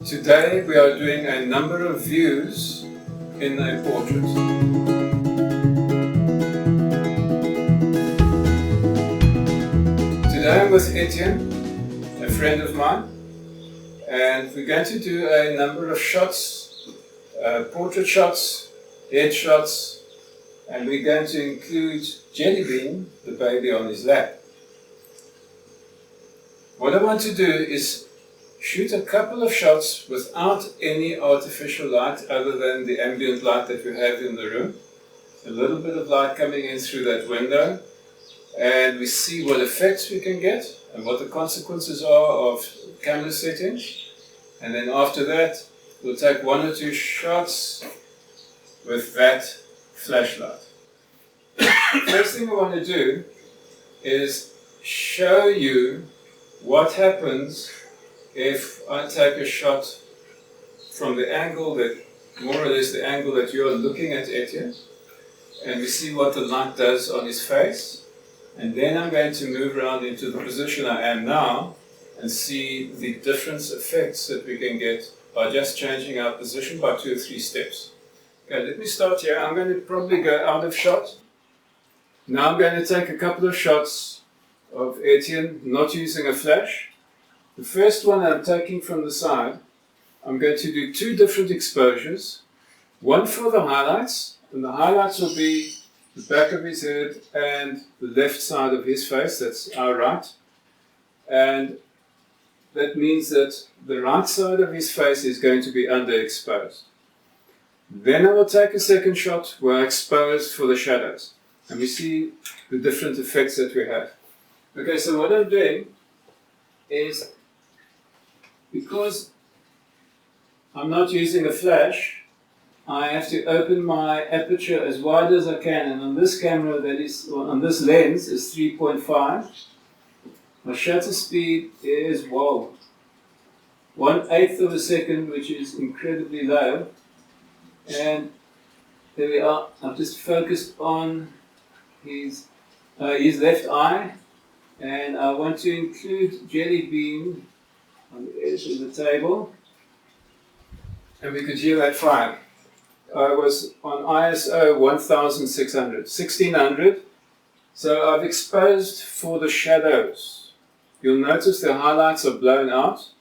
Today we are doing a number of views in a portrait. Today I'm with Etienne, a friend of mine, and we're going to do a number of shots, portrait shots, head shots, and we're going to include Jellybean, the baby on his lap. What I want to do is shoot a couple of shots without any artificial light other than the ambient light that we have in the room. A little bit of light coming in through that window, and we see what effects we can get and what the consequences are of camera settings. And then after that, we'll take one or two shots with that flashlight. First thing I want to do is show you what happens if I take a shot from the angle that, more or less the angle that you're looking at Etienne, and we see what the light does on his face, and then I'm going to move around into the position I am now and see the different effects that we can get by just changing our position by 2 or 3 steps. Okay, let me start here. I'm going to probably go out of shot. Now I'm going to take a couple of shots of Etienne, not using a flash. The first one I'm taking from the side, I'm going to do 2 different exposures. One for the highlights, and the highlights will be the back of his head and the left side of his face, that's our right. And that means that the right side of his face is going to be underexposed. Then I will take a second shot where I expose for the shadows. And we see the different effects that we have. Okay, so what I'm doing is, because I'm not using a flash, I have to open my aperture as wide as I can, and on this camera, that is, on this lens, is 3.5. My shutter speed is, 1/8 of a second, which is incredibly low. And there we are. I've just focused on his left eye, and I want to include Jellybean on the edge of the table, and we could hear that fire. I was on ISO 1600, so I've exposed for the shadows. You'll notice the highlights are blown out,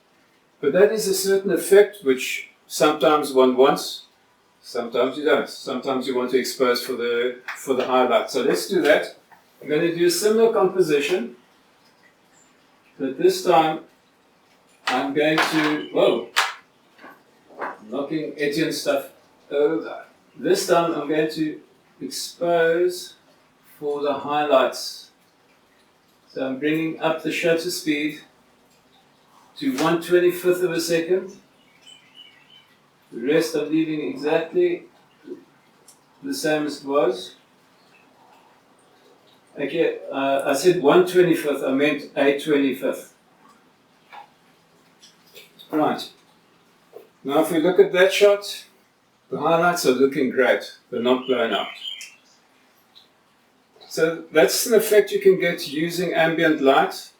but that is a certain effect which sometimes one wants, sometimes you don't. Sometimes you want to expose for the highlights. So let's do that. I'm going to do a similar composition, but this time I'm going to, knocking Etienne's stuff over. This time I'm going to expose for the highlights. So I'm bringing up the shutter speed to 1/25 of a second. The rest I'm leaving exactly the same as it was. Okay, I said 1/25, I meant 1/25. Right. Now if we look at that shot, the highlights are looking great. They're not blown out. So that's an effect you can get using ambient light.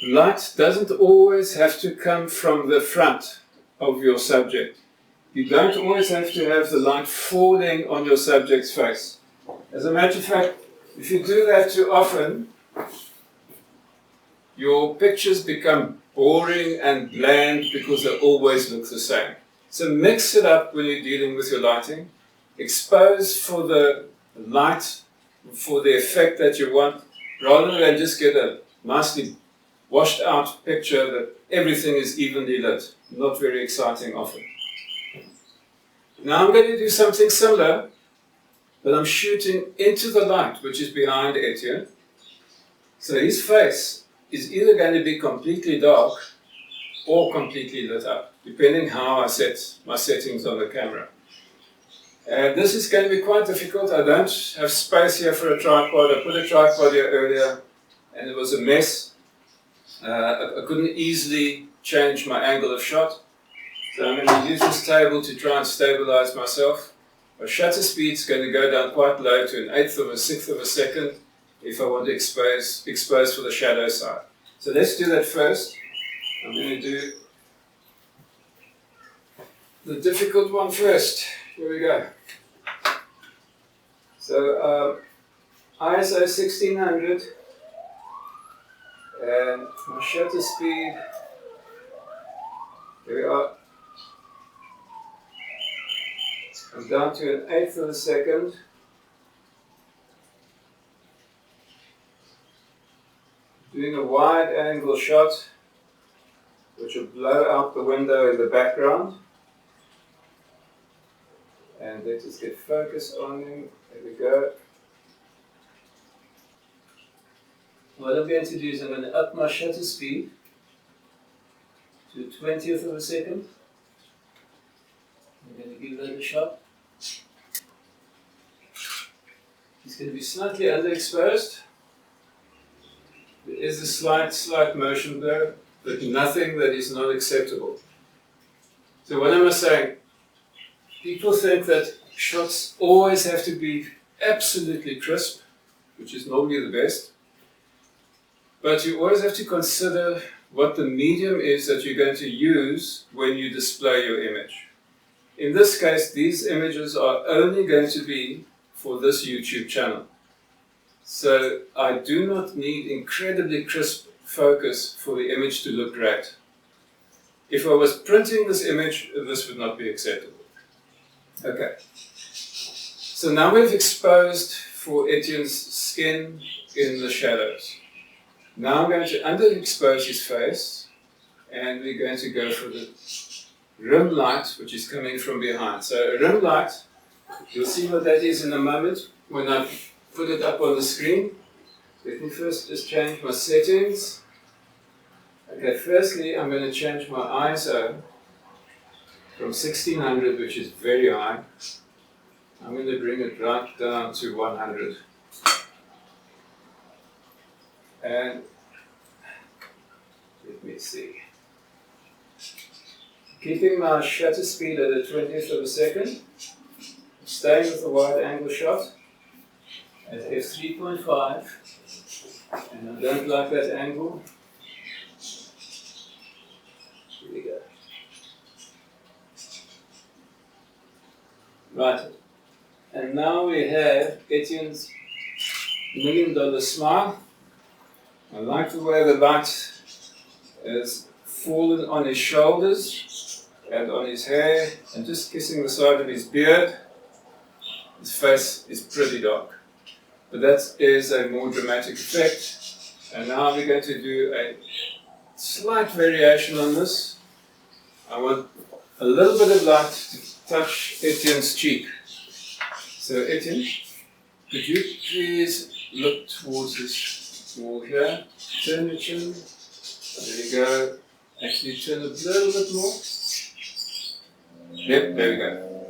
Light doesn't always have to come from the front of your subject. You don't always have to have the light falling on your subject's face. As a matter of fact, if you do that too often, your pictures become boring and bland because they always look the same. So mix it up when you're dealing with your lighting. Expose for the light, for the effect that you want, rather than just get a nicely washed out picture that everything is evenly lit. Not very exciting often. Now I'm going to do something similar, but I'm shooting into the light, which is behind Etienne. So his face is either going to be completely dark or completely lit up, depending how I set my settings on the camera. And this is going to be quite difficult. I don't have space here for a tripod. I put a tripod here earlier, and it was a mess. I couldn't easily change my angle of shot. So I'm going to use this table to try and stabilize myself. My shutter speed is going to go down quite low to 1/8 of a 1/6 of a second if I want to expose for the shadow side. So let's do that first. I'm going to do the difficult one first. Here we go. So ISO 1600 and my shutter speed, here we are. I'm down to an eighth of a second. Doing a wide angle shot, which will blow out the window in the background. And let us get focus on him. There we go. What I'm going to do is I'm going to up my shutter speed to 20th of a second. I'm going to give that a shot. He's going to be slightly underexposed. There is a slight motion blur, but nothing that is not acceptable. So what am I saying? People think that shots always have to be absolutely crisp, which is normally the best. But you always have to consider what the medium is that you're going to use when you display your image. In this case, these images are only going to be for this YouTube channel. So I do not need incredibly crisp focus for the image to look great. If I was printing this image, this would not be acceptable. Okay. So now we've exposed for Etienne's skin in the shadows. Now I'm going to underexpose his face, and we're going to go for the rim light, which is coming from behind. So a rim light, you'll see what that is in a moment when I put it up on the screen. Let me first just change my settings. Okay, firstly I'm going to change my ISO from 1600, which is very high. I'm going to bring it right down to 100. And let me see. Keeping my shutter speed at a 20th of a second, staying with the wide angle shot at f3.5, and I don't like that angle. Here we go. Right, and now we have Etienne's $1 million smile. I like the way the light has fallen on his shoulders and on his hair and just kissing the side of his beard. His face is pretty dark, but that is a more dramatic effect. And now we're going to do a slight variation on this. I want a little bit of light to touch Etienne's cheek. So Etienne, could you please look towards this wall here? Turn your chin. There you go. Actually turn a little bit more. Yep, there we go.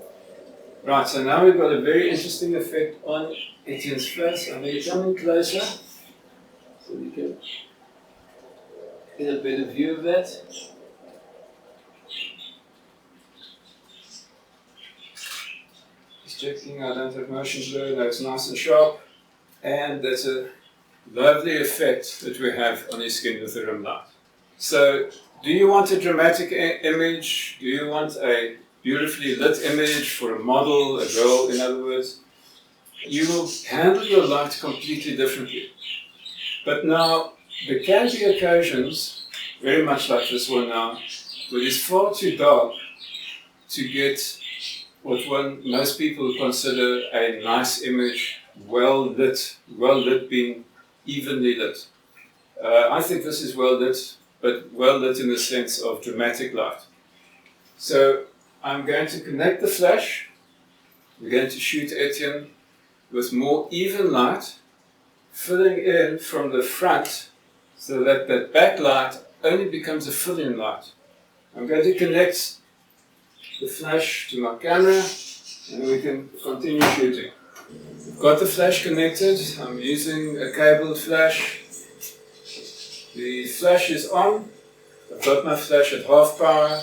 Right, so now we've got a very interesting effect on Etienne's face. I'm going to come in closer so we can get a better view of that. Just checking I don't have motion blur, that's nice and sharp. And that's a lovely effect that we have on his skin with the rim light. So, do you want a dramatic image? Do you want a beautifully lit image for a model, a girl, in other words? You will handle your light completely differently. But now, there can be occasions, very much like this one now, where it's far too dark to get what most people consider a nice image, well lit being evenly lit. I think this is well lit, but well lit in the sense of dramatic light. So I'm going to connect the flash. We're going to shoot Etienne with more even light, filling in from the front so that that backlight only becomes a fill-in light. I'm going to connect the flash to my camera and we can continue shooting. I've got the flash connected. I'm using a cabled flash. The flash is on. I've got my flash at half power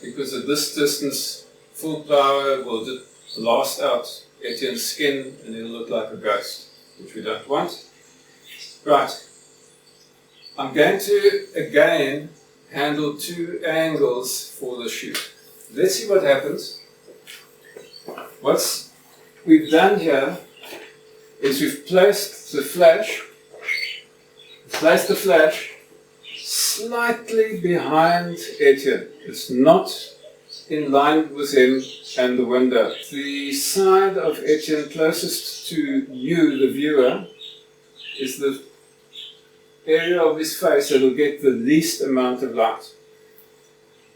because at this distance full power will just blast out Etienne's skin and it'll look like a ghost, which we don't want. Right. I'm going to again handle two angles for the shoot. let's see what happens. What we've done here is we've placed the flash slightly behind Etienne. It's not in line with him and the window. The side of Etienne closest to you, the viewer, is the area of his face that will get the least amount of light.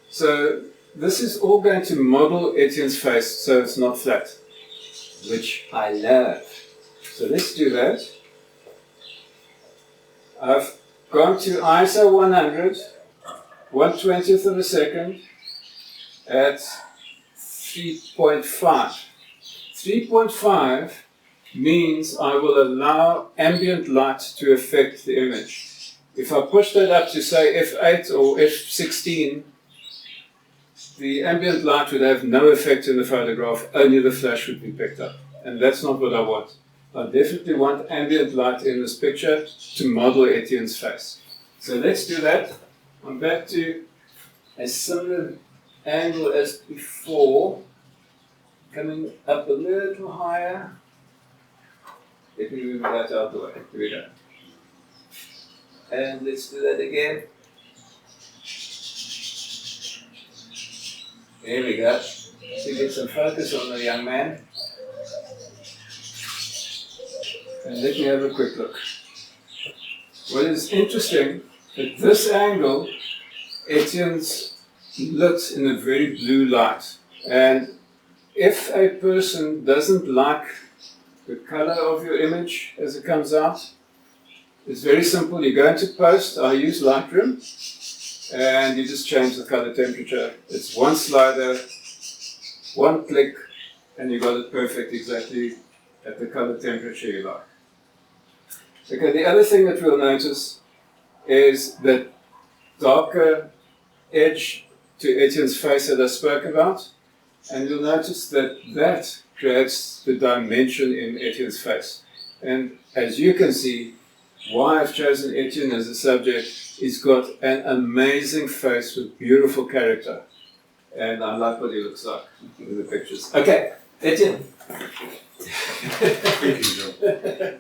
So this is all going to model Etienne's face so it's not flat, which I love. So let's do that. I've gone to ISO 100, 1/20th of a second at 3.5. 3.5 means I will allow ambient light to affect the image. If I push that up to say f8 or f16, the ambient light would have no effect in the photograph, only the flash would be picked up. And that's not what I want. I definitely want ambient light in this picture to model Etienne's face. So let's do that. I'm back to a similar angle as before, coming up a little higher. Let me move that out of the way. Here we go. And let's do that again. There we go. So get some focus on the young man. And let me have a quick look. What is interesting, at this angle, Etienne's lit in a very blue light. And if a person doesn't like the color of your image as it comes out, it's very simple. You go into post, I use Lightroom, and you just change the color temperature. It's one slider, one click, and you got it perfect exactly at the color temperature you like. Okay, the other thing that we'll notice is that darker edge to Etienne's face that I spoke about, and you'll notice that that creates the dimension in Etienne's face. And as you can see, why I've chosen Etienne as a subject, he's got an amazing face with beautiful character. And I like what he looks like in the pictures. Okay, Etienne. Thank you, Joe.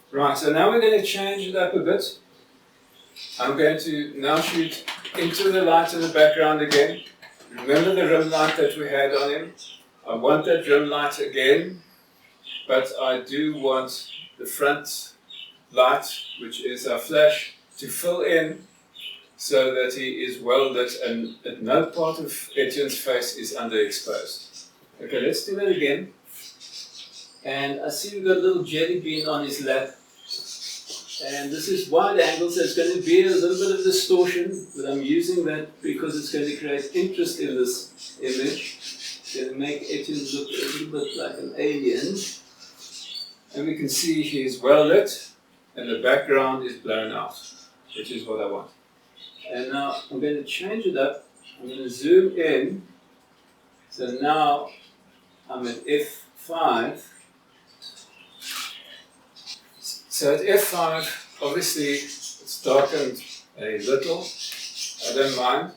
Right, so now we're going to change it up a bit. I'm going to now shoot into the light in the background again. Remember the rim light that we had on him? I want that rim light again, but I do want the front light, which is our flash, to fill in so that he is well lit and that no part of Etienne's face is underexposed. Okay, let's do that again. And I see we've got a little jelly bean on his lap. And this is wide angle, so it's going to be a little bit of distortion, but I'm using that because it's going to create interest in this image. It's going to make Etienne look a little bit like an alien. And we can see he's well lit, and the background is blown out, which is what I want. And now I'm going to change it up. I'm going to zoom in. So now I'm at f5. So at f5, obviously it's darkened a little. I don't mind.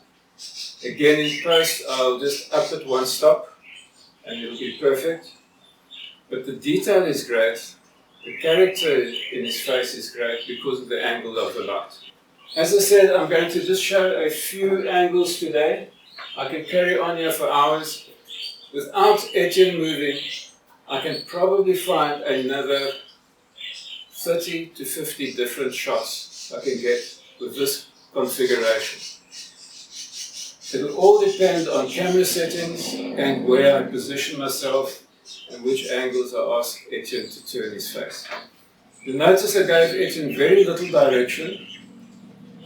Again in post, I'll just up it one stop, and it'll be perfect. But the detail is great. The character in his face is great because of the angle of the light. As I said, I'm going to just show a few angles today. I can carry on here for hours. Without Etienne moving, I can probably find another 30 to 50 different shots I can get with this configuration. It will all depend on camera settings and where I position myself and which angles I ask Etienne to turn his face. You'll notice I gave Etienne very little direction.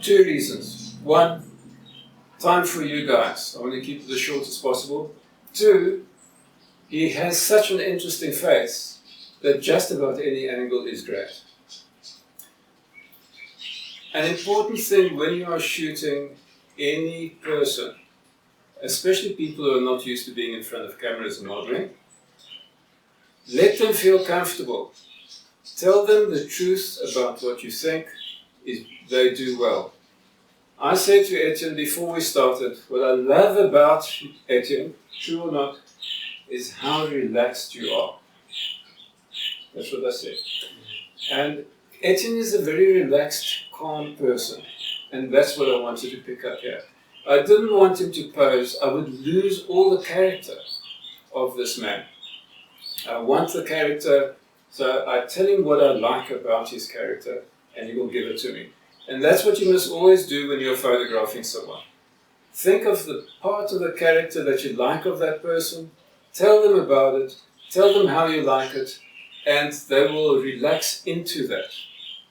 Two reasons. One, time for you guys. I want to keep it as short as possible. Two, he has such an interesting face that just about any angle is great. An important thing when you are shooting any person, especially people who are not used to being in front of cameras and modeling, let them feel comfortable. Tell them the truth about what you think they do well. I said to Etienne before we started, what I love about Etienne, true or not, is how relaxed you are. That's what I said. And Etienne is a very relaxed, calm person. And that's what I wanted to pick up here. I didn't want him to pose. I would lose all the character of this man. I want the character, so I tell him what I like about his character, and he will give it to me. And that's what you must always do when you're photographing someone. Think of the part of the character that you like of that person, tell them about it, tell them how you like it, and they will relax into that,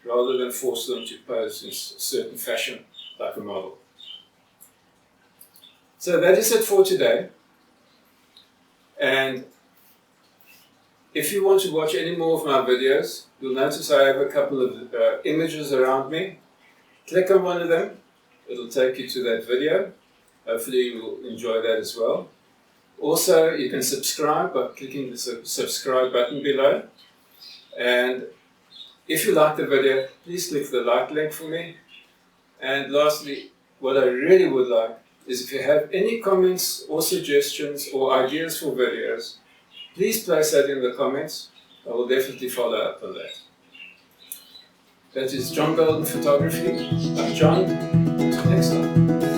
rather than force them to pose in a certain fashion, like a model. So that is it for today. And if you want to watch any more of my videos, you'll notice I have a couple of images around me. Click on one of them, it'll take you to that video. Hopefully you will enjoy that as well. Also, you can subscribe by clicking the subscribe button below. And if you like the video, please click the like link for me. And lastly, what I really would like is if you have any comments or suggestions or ideas for videos, please place that in the comments. I will definitely follow up on that. That is John Golden Photography. I'm John. Until next time.